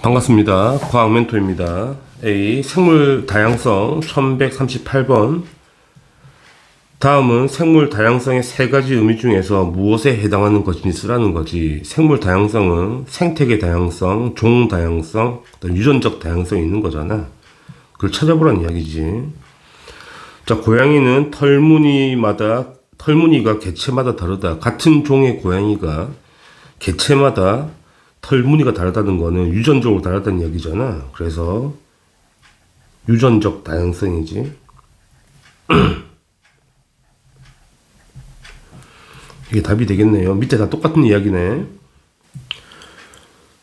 반갑습니다. 과학멘토입니다. A. 생물 다양성 1138번. 다음은 생물 다양성의 세 가지 의미 중에서 무엇에 해당하는 것인지 쓰라는 거지. 생물 다양성은 생태계 다양성, 종 다양성, 유전적 다양성이 있는 거잖아. 그걸 찾아보라는 이야기지. 자, 고양이는 털무늬가 개체마다 다르다. 같은 종의 고양이가 개체마다 털무늬가 다르다는 거는 유전적으로 다르다는 이야기잖아. 그래서 유전적 다양성이지. 이게 답이 되겠네요. 밑에 다 똑같은 이야기네.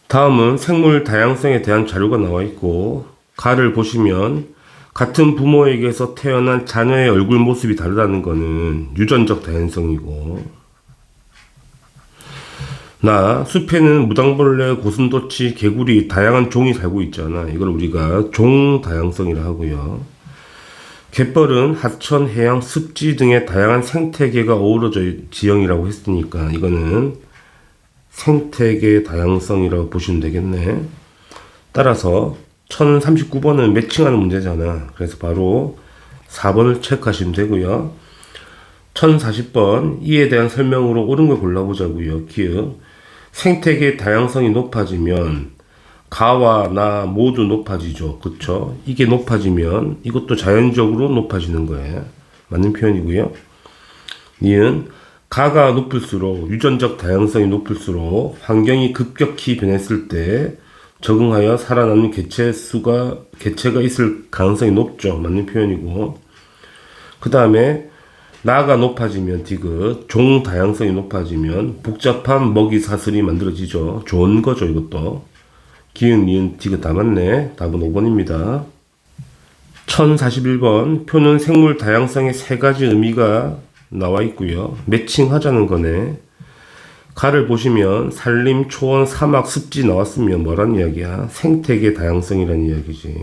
다음은 생물 다양성에 대한 자료가 나와 있고, 가를 보시면 같은 부모에게서 태어난 자녀의 얼굴 모습이 다르다는 거는 유전적 다양성이고, 숲에는 무당벌레, 고슴도치, 개구리, 다양한 종이 살고 있잖아. 이걸 우리가 종 다양성이라 하고요. 갯벌은 하천, 해양, 습지 등의 다양한 생태계가 어우러져 지형이라고 했으니까 이거는 생태계 다양성이라고 보시면 되겠네. 따라서 1039번은 매칭하는 문제잖아. 그래서 바로 4번을 체크하시면 되고요. 1040번 이에 대한 설명으로 옳은 걸 골라보자고요. 기억. 생태계 다양성이 높아지면 가와 나 모두 높아지죠. 그쵸? 이게 높아지면 이것도 자연적으로 높아지는 거예요. 맞는 표현이고요. 니은 가가 높을수록 유전적 다양성이 높을수록 환경이 급격히 변했을 때 적응하여 살아남는 개체가 있을 가능성이 높죠. 맞는 표현이고. 그 다음에 나가 높아지면 디귿, 종 다양성이 높아지면 복잡한 먹이 사슬이 만들어지죠. 좋은 거죠, 이것도. 기은, 니은, 디귿 다 맞네. 답은 5번입니다. 1041번 표는 생물 다양성의 세 가지 의미가 나와 있고요. 매칭하자는 거네. 가를 보시면 산림, 초원, 사막, 습지 나왔으면 뭐란 이야기야? 생태계 다양성이라는 이야기지.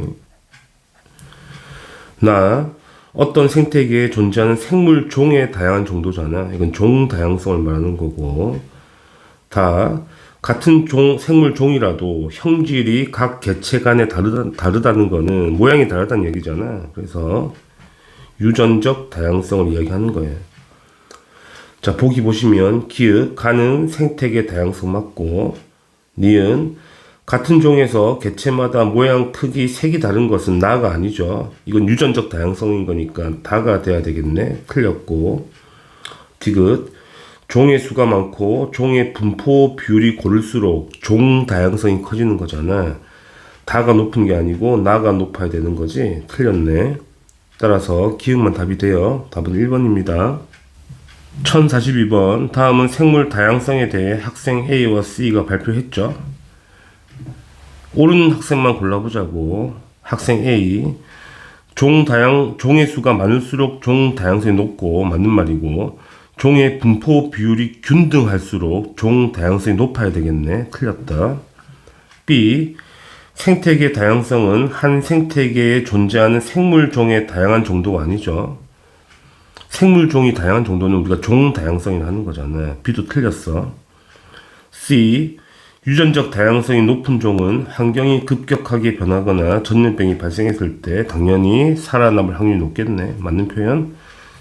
어떤 생태계에 존재하는 생물 종의 다양한 정도잖아. 이건 종 다양성을 말하는 거고. 같은 생물 종이라도 형질이 각 개체 간에 다르다는 거는 모양이 다르다는 얘기잖아. 그래서 유전적 다양성을 이야기하는 거예요. 자, 보기 보시면 기읍, 가는 생태계 다양성 맞고, 니은 같은 종에서 개체마다 모양, 크기, 색이 다른 것은 나가 아니죠. 이건 유전적 다양성인 거니까 다가 돼야 되겠네. 틀렸고. 디귿. 종의 수가 많고 종의 분포 비율이 고를수록 종 다양성이 커지는 거잖아. 다가 높은 게 아니고 나가 높아야 되는 거지. 틀렸네. 따라서 기억만 답이 돼요. 답은 1번입니다. 1042번. 다음은 생물 다양성에 대해 학생 A와 C가 발표했죠. 옳은 학생만 골라보자고. 학생 A. 종의 수가 많을수록 종 다양성이 높고, 맞는 말이고, 종의 분포 비율이 균등할수록 종 다양성이 높아야 되겠네. 틀렸다. B. 생태계 다양성은 한 생태계에 존재하는 생물 종의 다양한 정도가 아니죠. 생물 종이 다양한 정도는 우리가 종 다양성이라 하는 거잖아요. B도 틀렸어. C. 유전적 다양성이 높은 종은 환경이 급격하게 변하거나 전염병이 발생했을 때 당연히 살아남을 확률이 높겠네. 맞는 표현?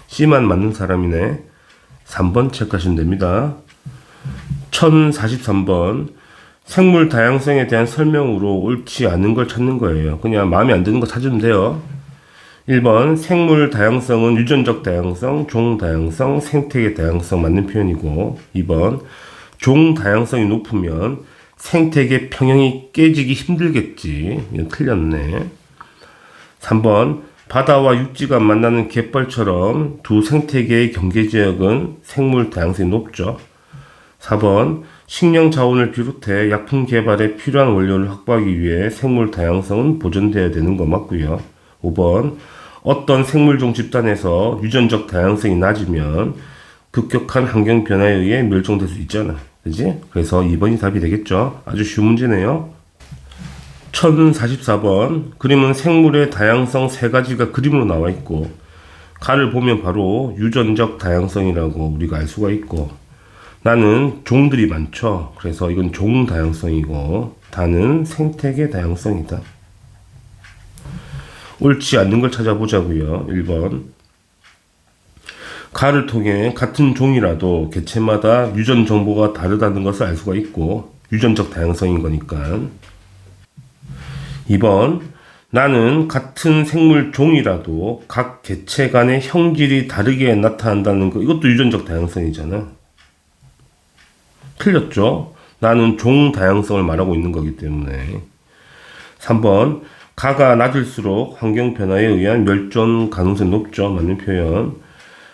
C만 맞는 사람이네. 3번 체크하시면 됩니다. 1043번 생물 다양성에 대한 설명으로 옳지 않은 걸 찾는 거예요. 그냥 마음에 안 드는 거 찾으면 돼요. 1번 생물 다양성은 유전적 다양성, 종 다양성, 생태계 다양성 맞는 표현이고, 2번 종 다양성이 높으면 생태계 평형이 깨지기 힘들겠지. 이건 틀렸네. 3번 바다와 육지가 만나는 갯벌처럼 두 생태계의 경계지역은 생물 다양성이 높죠. 4번 식량 자원을 비롯해 약품 개발에 필요한 원료를 확보하기 위해 생물 다양성은 보존되어야 되는 거 맞고요. 5번 어떤 생물종 집단에서 유전적 다양성이 낮으면 급격한 환경 변화에 의해 멸종될 수 있잖아. 그지? 그래서 2번이 답이 되겠죠. 아주 쉬운 문제네요. 1044번 그림은 생물의 다양성 세 가지가 그림으로 나와 있고, 가를 보면 바로 유전적 다양성이라고 우리가 알 수가 있고, 나는 종들이 많죠. 그래서 이건 종 다양성이고, 다는 생태계 다양성이다. 옳지 않는 걸 찾아보자고요. 1번. 가를 통해 같은 종이라도 개체마다 유전 정보가 다르다는 것을 알 수가 있고 유전적 다양성인 거니까. 2번. 나는 같은 생물 종이라도 각 개체 간의 형질이 다르게 나타난다는 거, 이것도 유전적 다양성이잖아. 틀렸죠? 나는 종 다양성을 말하고 있는 거기 때문에. 3번. 가가 낮을수록 환경 변화에 의한 멸종 가능성이 높죠. 맞는 표현.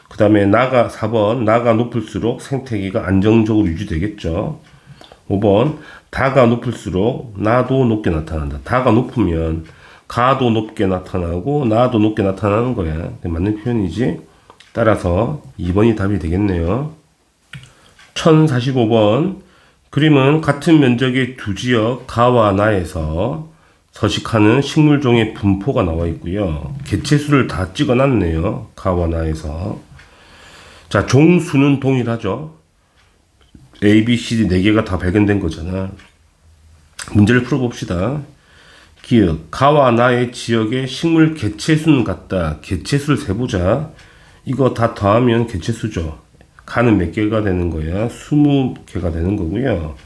그 다음에 4번. 나가 높을수록 생태계가 안정적으로 유지되겠죠. 5번. 다가 높을수록 나도 높게 나타난다. 다가 높으면 가도 높게 나타나고 나도 높게 나타나는 거야. 맞는 표현이지. 따라서 2번이 답이 되겠네요. 1045번. 그림은 같은 면적의 두 지역 가와 나에서 서식하는 식물종의 분포가 나와 있고요. 개체수를 다 찍어놨네요. 가와 나에서. 자, 종수는 동일하죠. A, B, C, D 4개가 다 발견된 거잖아. 문제를 풀어봅시다. 기역, 가와 나의 지역의 식물 개체수는 같다. 개체수를 세보자. 이거 다 더하면 개체수죠. 가는 몇 개가 되는 거야? 20개가 되는 거고요.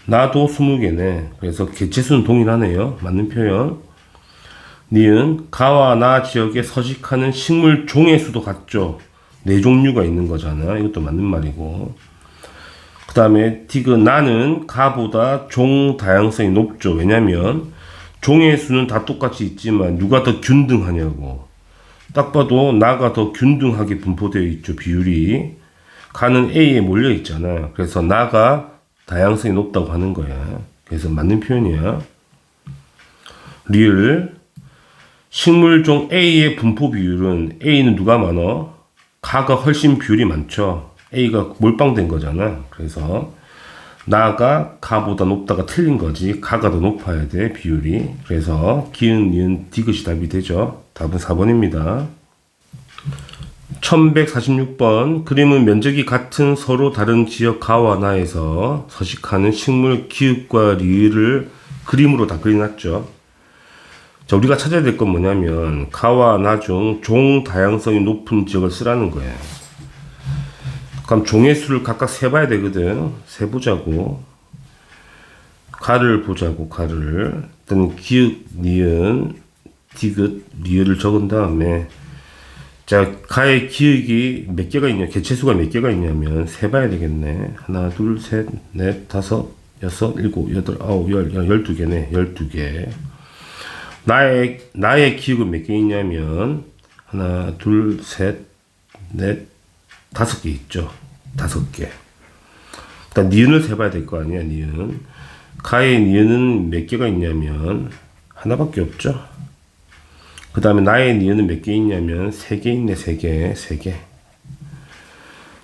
나도 20개네. 그래서 개체수는 동일하네요. 맞는 표현. 니은, 가와 나 지역에 서식하는 식물 종의 수도 같죠. 4종류가 있는 거잖아. 이것도 맞는 말이고. 그 다음에 디귿, 나는 가보다 종 다양성이 높죠. 왜냐면 종의 수는 다 똑같이 있지만 누가 더 균등하냐고. 딱 봐도 나가 더 균등하게 분포되어 있죠. 비율이. 가는 A에 몰려 있잖아. 그래서 나가 다양성이 높다고 하는 거야. 그래서 맞는 표현이야. 리을, 식물종 A의 분포 비율은 A는 누가 많어? 가가 훨씬 비율이 많죠. A가 몰빵된 거잖아. 그래서 나가 가보다 높다가 틀린 거지. 가가 더 높아야 돼, 비율이. 그래서 기은, 니은, 디귿이 답이 되죠. 답은 4번입니다. 1146번. 그림은 면적이 같은 서로 다른 지역 가와 나에서 서식하는 식물 기읍과 리을을 그림으로 다 그려놨죠. 자, 우리가 찾아야 될 건 뭐냐면 가와 나 중 종 다양성이 높은 지역을 쓰라는 거예요. 그럼 종의 수를 각각 세봐야 되거든. 세보자고. 가를 보자고, 가를. 일단 기읍, 니은, 디귿, 리을을 적은 다음에 자, 가의 기역이 몇 개가 있냐, 개체수가 몇 개가 있냐면 세봐야 되겠네. 하나, 둘, 셋, 넷, 다섯, 여섯, 일곱, 여덟, 아홉, 열, 12개네. 12개. 나의 기역은 몇 개 있냐면 하나, 둘, 셋, 넷, 5개 있죠. 5개. 일단 니은을 세봐야 될 거 아니야, 니은. 가의 니은은 몇 개가 있냐면 하나밖에 없죠. 그 다음에 나의 니은은 몇 개 있냐면 3개 있네. 3개.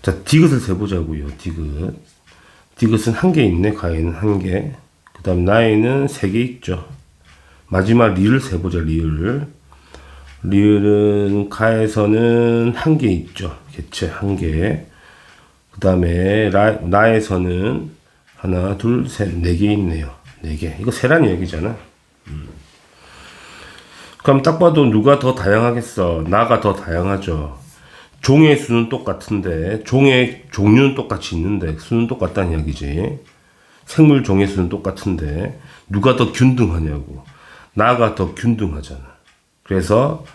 자, 디귿을 세보자고요. 디귿은 1개 있네. 가에는 1개. 그 다음 나에는 3개 있죠. 마지막 리을 세보자. 리을은 가에서는 1개 있죠. 개체 1개. 그 다음에 나에서는 하나, 둘, 셋, 4개 있네요. 4개. 이거 세란 얘기잖아. 그럼 딱 봐도 누가 더 다양하겠어? 나가 더 다양하죠. 종의 수는 똑같은데, 종의 종류는 똑같이 있는데, 수는 똑같다는 이야기지. 생물 종의 수는 똑같은데, 누가 더 균등하냐고. 나가 더 균등하잖아. 그래서,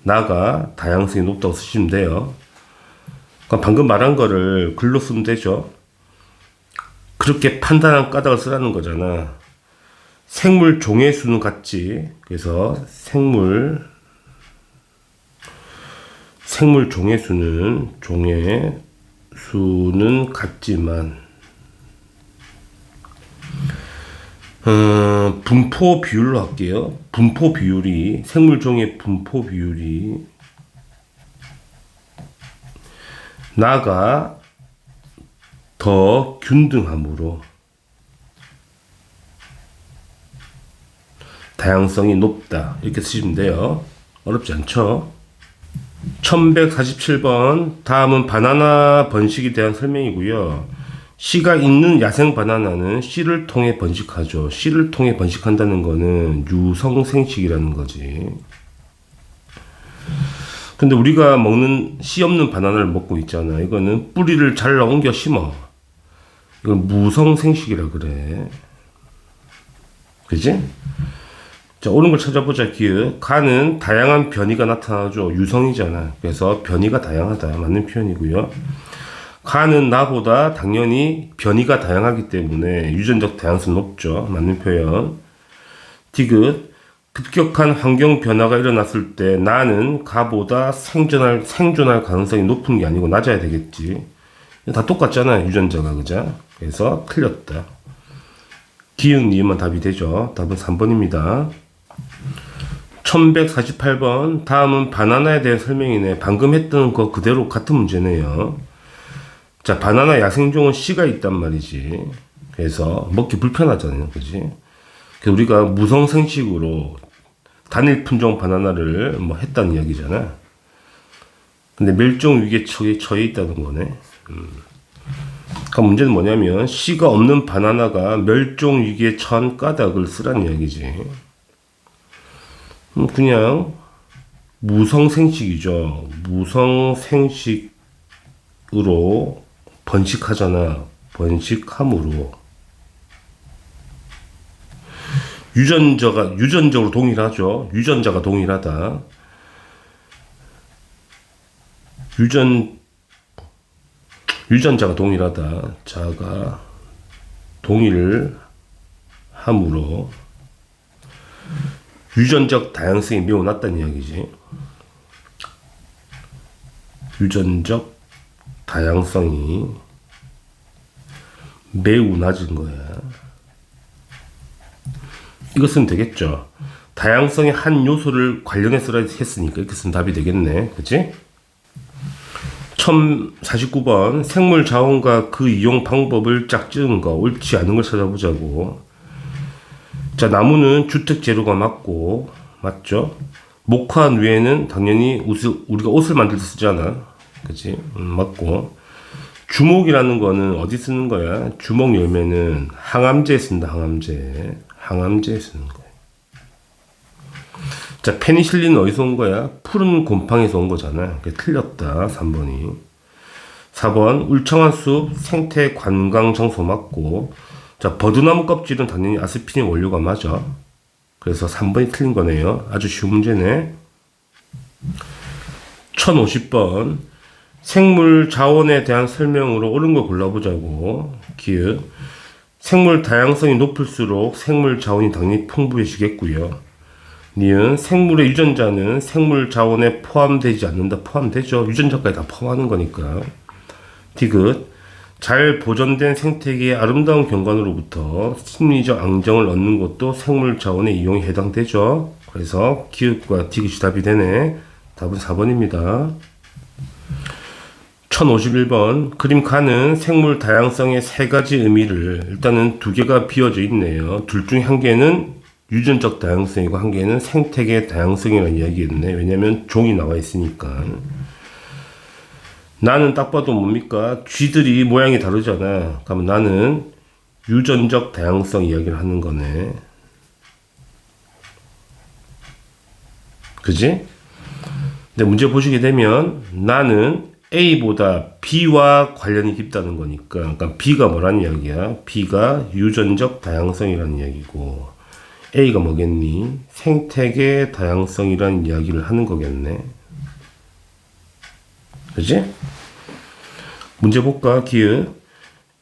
나가 다양성이 높다고 쓰시면 돼요. 그럼 방금 말한 거를 글로 쓰면 되죠. 그렇게 판단한 까닭을 쓰라는 거잖아. 생물 종의 수는 같지. 그래서 생물 종의 수는 같지만 분포 비율로 할게요. 분포 비율이 생물 종의 분포 비율이 나가 더 균등함으로 다양성이 높다. 이렇게 쓰시면 돼요. 어렵지 않죠? 1147번. 다음은 바나나 번식에 대한 설명이고요. 씨가 있는 야생 바나나는 씨를 통해 번식하죠. 씨를 통해 번식한다는 거는 유성생식이라는 거지. 근데 우리가 먹는 씨 없는 바나나를 먹고 있잖아. 이거는 뿌리를 잘라 옮겨 심어. 이건 무성생식이라 그래. 그지? 자, 옳은 걸 찾아보자. 기억. 간은 다양한 변이가 나타나죠. 유성이잖아. 그래서 변이가 다양하다. 맞는 표현이고요. 간은 나보다 당연히 변이가 다양하기 때문에 유전적 다양성이 높죠. 맞는 표현. 디귿. 급격한 환경 변화가 일어났을 때 나는 가보다 생존할 가능성이 높은 게 아니고 낮아야 되겠지. 다 똑같잖아. 유전자가. 그죠? 그래서 틀렸다. 기역, 니은만 답이 되죠. 답은 3번입니다. 1148번. 다음은 바나나에 대한 설명이네. 방금 했던 거 그대로 같은 문제네요. 자, 바나나 야생종은 씨가 있단 말이지. 그래서 먹기 불편하잖아요. 그지? 그래서 우리가 무성생식으로 단일 품종 바나나를 뭐 했다는 이야기잖아. 근데 멸종 위기에 처해 있다는 거네. 그 문제는 뭐냐면 씨가 없는 바나나가 멸종 위기에 처한 까닭을 쓰라는 이야기지. 그냥 무성생식이죠. 무성생식으로 번식하잖아. 번식함으로 유전적으로 동일하죠. 유전자가 동일하다. 유전자가 동일하다. 자가 동일함으로 유전적 다양성이 매우 낮다는 이야기지. 유전적 다양성이 매우 낮은 거야. 이것은 되겠죠. 다양성의 한 요소를 관련해서 했으니까 이렇게 쓰면 답이 되겠네. 그치? 1049번. 생물 자원과 그 이용 방법을 짝지은 거. 옳지 않은 걸 찾아보자고. 자, 나무는 주택 재료가 맞고, 맞죠? 목화 뇌에는 당연히 우리가 옷을 만들 때 쓰잖아. 그치? 맞고. 주목이라는 거는 어디 쓰는 거야? 주목 열매는 항암제에 쓴다. 항암제에 쓰는 거야. 자, 페니실린은 어디서 온 거야? 푸른 곰팡이에서 온 거잖아. 그게 틀렸다. 3번이. 4번. 울창한 숲 생태 관광 장소 맞고. 자, 버드나무 껍질은 당연히 아스피린 원료가 맞아. 그래서 3번이 틀린 거네요. 아주 쉬운 문제네. 1050번. 생물 자원에 대한 설명으로 옳은 걸 골라보자고. 기억. 생물 다양성이 높을수록 생물 자원이 당연히 풍부해지겠고요. 니은. 생물의 유전자는 생물 자원에 포함되지 않는다. 포함되죠. 유전자까지 다 포함하는 거니까. 디귿. 잘 보존된 생태계의 아름다운 경관으로부터 심리적 안정을 얻는 것도 생물 자원의 이용에 해당되죠. 그래서 기읍과 디귿이 답이 되네. 답은 4번입니다. 1051번. 그림 칸은 생물 다양성의 세 가지 의미를 일단은 두 개가 비어져 있네요. 둘 중 한 개는 유전적 다양성이고 한 개는 생태계 다양성이라는 이야기겠네. 왜냐면 종이 나와 있으니까. 나는 딱 봐도 뭡니까? 쥐들이 모양이 다르잖아. 그러면 나는 유전적 다양성 이야기를 하는 거네. 그지? 근데 문제 보시게 되면 나는 A보다 B와 관련이 깊다는 거니까. 그러니까 B가 뭐라는 이야기야? B가 유전적 다양성이라는 이야기고 A가 뭐겠니? 생태계 다양성이라는 이야기를 하는 거겠네. 그지? 문제 볼까? 기억.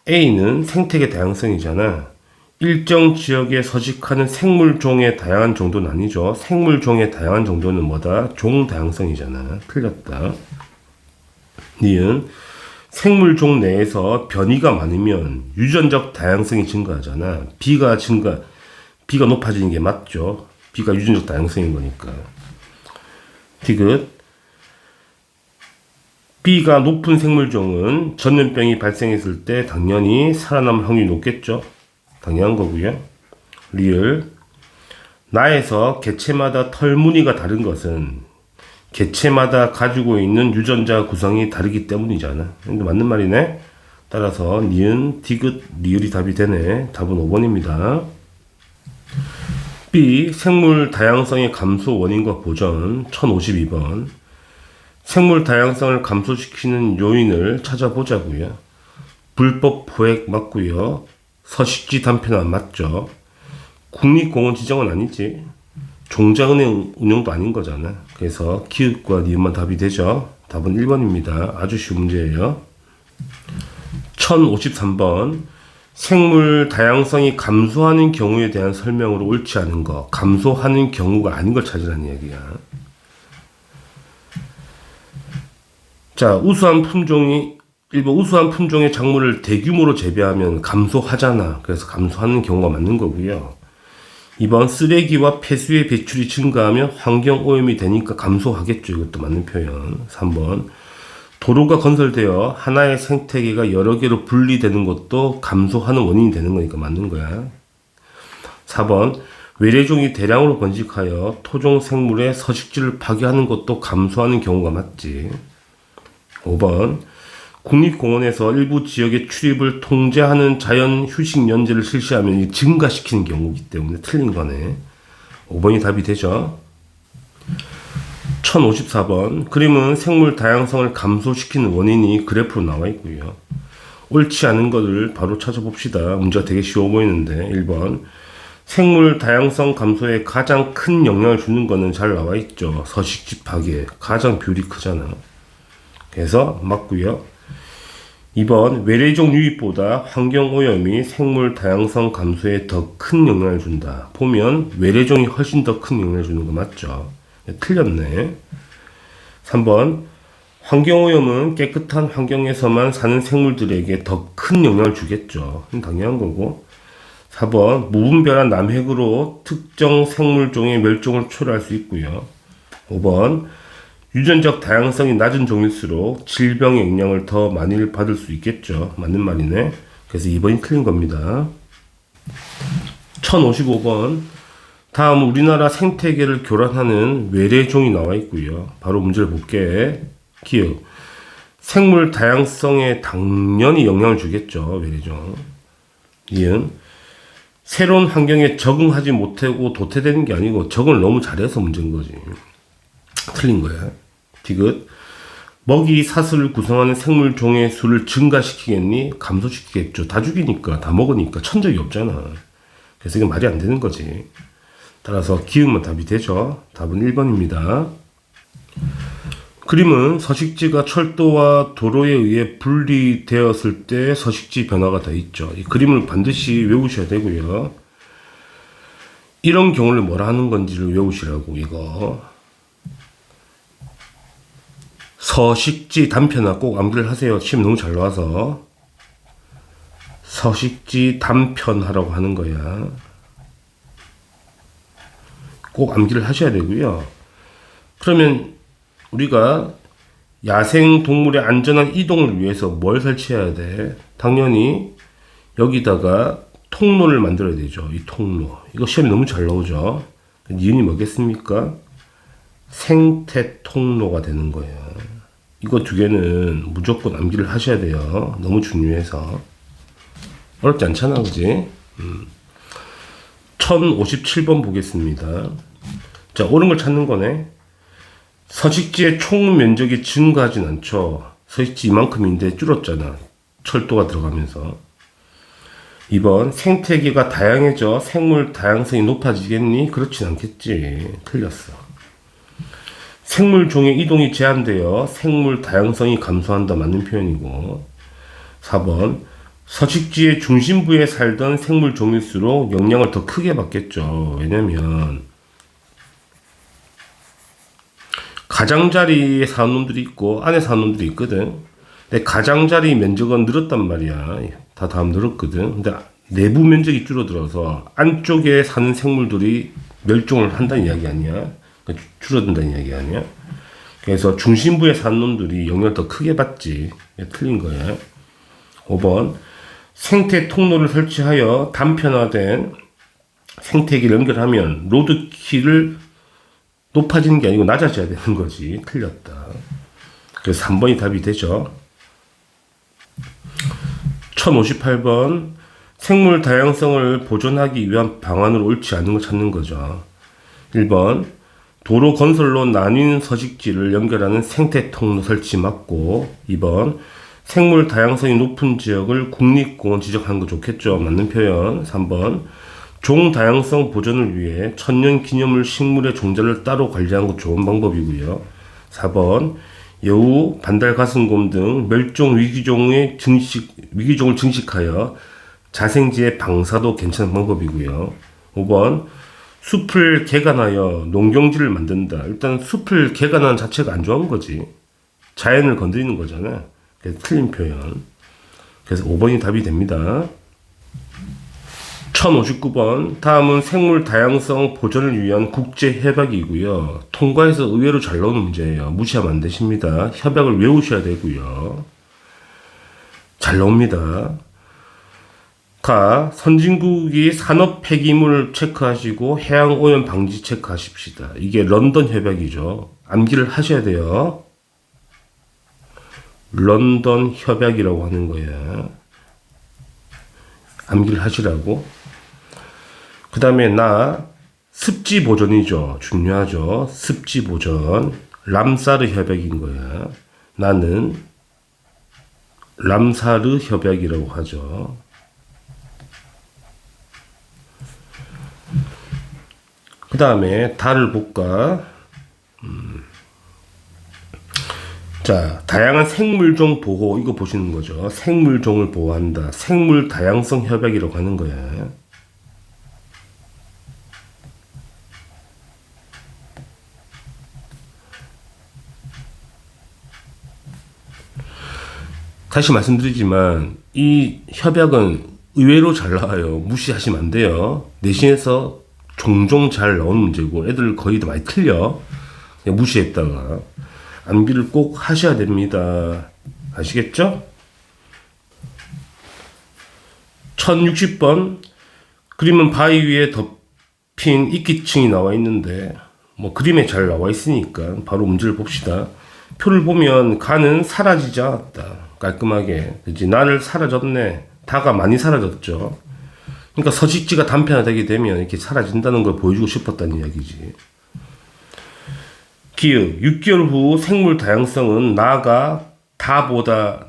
A는 생태계 다양성이잖아. 일정 지역에 서식하는 생물종의 다양한 정도는 아니죠. 생물종의 다양한 정도는 뭐다? 종 다양성이잖아. 틀렸다. 니은. 생물종 내에서 변이가 많으면 유전적 다양성이 증가하잖아. B가 높아지는 게 맞죠. B가 유전적 다양성인 거니까. 디귿. B가 높은 생물종은 전염병이 발생했을 때 당연히 살아남을 확률이 높겠죠. 당연한 거고요. 리을. 나에서 개체마다 털 무늬가 다른 것은 개체마다 가지고 있는 유전자 구성이 다르기 때문이잖아. 근데 맞는 말이네. 따라서 니은, 디귿, 리을이 답이 되네. 답은 5번입니다. B. 생물 다양성의 감소 원인과 보전 1052번. 생물 다양성을 감소시키는 요인을 찾아보자고요. 불법 포획 맞고요. 서식지 단편화 맞죠. 국립공원 지정은 아니지. 종자은행 운영도 아닌 거잖아. 그래서 기읍과 니은만 답이 되죠. 답은 1번입니다. 아주 쉬운 문제예요. 1053번. 생물 다양성이 감소하는 경우에 대한 설명으로 옳지 않은 거. 감소하는 경우가 아닌 걸 찾으라는 이야기야. 자, 일부 우수한 품종의 작물을 대규모로 재배하면 감소하잖아. 그래서 감소하는 경우가 맞는 거고요. 2번, 쓰레기와 폐수의 배출이 증가하면 환경오염이 되니까 감소하겠죠. 이것도 맞는 표현. 3번, 도로가 건설되어 하나의 생태계가 여러 개로 분리되는 것도 감소하는 원인이 되는 거니까 맞는 거야. 4번, 외래종이 대량으로 번식하여 토종 생물의 서식지를 파괴하는 것도 감소하는 경우가 맞지. 5번, 국립공원에서 일부 지역의 출입을 통제하는 자연 휴식 연제를 실시하면 증가시키는 경우이기 때문에 틀린 거네. 5번이 답이 되죠. 1054번. 그림은 생물 다양성을 감소시키는 원인이 그래프로 나와 있고요. 옳지 않은 것을 바로 찾아봅시다. 문제가 되게 쉬워 보이는데 1번. 생물 다양성 감소에 가장 큰 영향을 주는 거는 잘 나와 있죠. 서식지 파괴. 가장 비율이 크잖아. 그래서 맞고요. 2번. 외래종 유입보다 환경오염이 생물 다양성 감소에 더 큰 영향을 준다. 보면 외래종이 훨씬 더 큰 영향을 주는 거 맞죠? 틀렸네. 3번. 환경오염은 깨끗한 환경에서만 사는 생물들에게 더 큰 영향을 주겠죠. 당연한 거고. 4번. 무분별한 남획으로 특정 생물종의 멸종을 초래할 수 있고요. 5번. 유전적 다양성이 낮은 종일수록 질병의 영향을 더 많이 받을 수 있겠죠. 맞는 말이네. 그래서 2번이 틀린 겁니다. 1055번. 다음 우리나라 생태계를 교란하는 외래종이 나와 있고요. 바로 문제를 볼게. 기억. 생물 다양성에 당연히 영향을 주겠죠. 외래종. 이은. 새로운 환경에 적응하지 못하고 도태되는 게 아니고 적응을 너무 잘해서 문제인 거지. 틀린 거야. 디귿. 먹이 사슬을 구성하는 생물 종의 수를 증가시키겠니? 감소시키겠죠. 다 죽이니까, 다 먹으니까 천적이 없잖아. 그래서 이게 말이 안 되는 거지. 따라서 기읍만 답이 되죠. 답은 1번입니다. 그림은 서식지가 철도와 도로에 의해 분리되었을 때 서식지 변화가 더 있죠. 이 그림을 반드시 외우셔야 되고요. 이런 경우를 뭐라 하는 건지를 외우시라고, 이거. 서식지 단편화 꼭 암기를 하세요. 시험 너무 잘 나와서. 서식지 단편화라고 하는 거야. 꼭 암기를 하셔야 되고요. 그러면 우리가 야생 동물의 안전한 이동을 위해서 뭘 설치해야 돼? 당연히 여기다가 통로를 만들어야 되죠. 이 통로. 이거 시험에 너무 잘 나오죠. 니은이 뭐겠습니까? 생태 통로가 되는 거예요. 이거 두 개는 무조건 암기를 하셔야 돼요. 너무 중요해서. 어렵지 않잖아, 그지? 1057번 보겠습니다. 자, 옳은 걸 찾는 거네. 서식지의 총 면적이 증가하진 않죠. 서식지 이만큼인데 줄었잖아. 철도가 들어가면서. 2번. 생태계가 다양해져 생물 다양성이 높아지겠니? 그렇진 않겠지. 틀렸어. 생물 종의 이동이 제한되어 생물 다양성이 감소한다. 맞는 표현이고. 4번. 서식지의 중심부에 살던 생물 종일수록 영향을 더 크게 받겠죠. 왜냐면 가장자리에 사는 놈들이 있고 안에 사는 놈들이 있거든. 근데 가장자리 면적은 늘었단 말이야. 다 다음 늘었거든. 근데 내부 면적이 줄어들어서 안쪽에 사는 생물들이 멸종을 한다는 이야기 아니야. 그러니까 줄어든다는 이야기 아니야. 그래서 중심부에 사는 놈들이 영향을 더 크게 받지. 틀린 거야. 5번. 생태 통로를 설치하여 단편화된 생태계를 연결하면 로드키를 높아지는 게 아니고 낮아져야 되는 거지. 틀렸다. 그래서 3번이 답이 되죠. 1058번 생물 다양성을 보존하기 위한 방안으로 옳지 않은 걸 찾는 거죠. 1번 도로 건설로 나뉜 서식지를 연결하는 생태 통로 설치 맞고, 2번 생물 다양성이 높은 지역을 국립공원 지정하는 거 좋겠죠. 맞는 표현. 3번 종 다양성 보존을 위해 천년 기념물 식물의 종자를 따로 관리하는 것 좋은 방법이고요. 4번 여우, 반달 가슴곰 등 멸종 위기종을 증식하여 자생지의 방사도 괜찮은 방법이고요. 5번 숲을 개간하여 농경지를 만든다. 일단 숲을 개간하는 자체가 안 좋은 거지. 자연을 건드리는 거잖아. 그래서 틀린 표현. 그래서 5번이 답이 됩니다. 1059번 다음은 생물 다양성 보존을 위한 국제 협약이고요. 통과해서 의외로 잘 나오는 문제예요. 무시하면 안 되십니다. 협약을 외우셔야 되고요. 잘 나옵니다. 가 선진국이 산업 폐기물 체크하시고 해양 오염 방지 체크하십시다. 이게 런던 협약이죠. 암기를 하셔야 돼요. 런던 협약이라고 하는 거예요. 암기를 하시라고. 그 다음에 나 습지 보존이죠. 중요하죠. 습지 보존. 람사르 협약인 거야. 나는 람사르 협약이라고 하죠. 그 다음에 달을 볼까? 자, 다양한 생물종 보호, 이거 보시는 거죠. 생물종을 보호한다. 생물 다양성 협약이라고 하는 거야. 다시 말씀드리지만 이 협약은 의외로 잘 나와요. 무시하시면 안 돼요. 내신에서 종종 잘 나오는 문제고 애들 거의 다 많이 틀려. 그냥 무시했다가 암기를 꼭 하셔야 됩니다. 아시겠죠? 1060번 그림은 바위 위에 덮인 이끼층이 나와 있는데 뭐 그림에 잘 나와 있으니까 바로 문제를 봅시다. 표를 보면 가는 사라지지 않았다. 깔끔하게. 그치? 나를 사라졌네. 다가 많이 사라졌죠. 그러니까 서식지가 단편화되게 되면 이렇게 사라진다는 걸 보여주고 싶었다는 이야기지. 기역 6개월 후 생물 다양성은 나가 다보다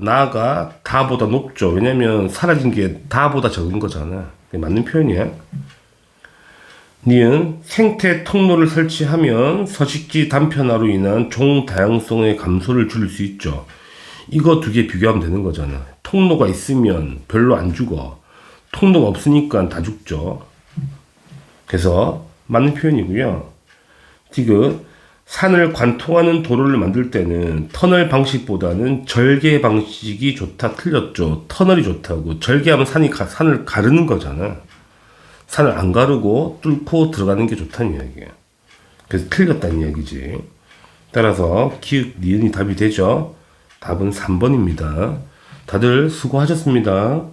높죠. 왜냐면 사라진 게 다보다 적은 거잖아. 맞는 표현이야. 니은 생태 통로를 설치하면 서식지 단편화로 인한 종 다양성의 감소를 줄일 수 있죠. 이거 두 개 비교하면 되는 거잖아. 통로가 있으면 별로 안 죽어. 통로가 없으니까 다 죽죠. 그래서 맞는 표현이고요. 지금 산을 관통하는 도로를 만들 때는 터널 방식보다는 절개 방식이 좋다. 틀렸죠. 터널이 좋다고. 절개하면 산을 가르는 거잖아. 산을 안 가르고 뚫고 들어가는 게 좋다는 이야기야. 그래서 틀렸다는 이야기지. 따라서 기역, 니은이 답이 되죠. 답은 3번입니다. 다들 수고하셨습니다.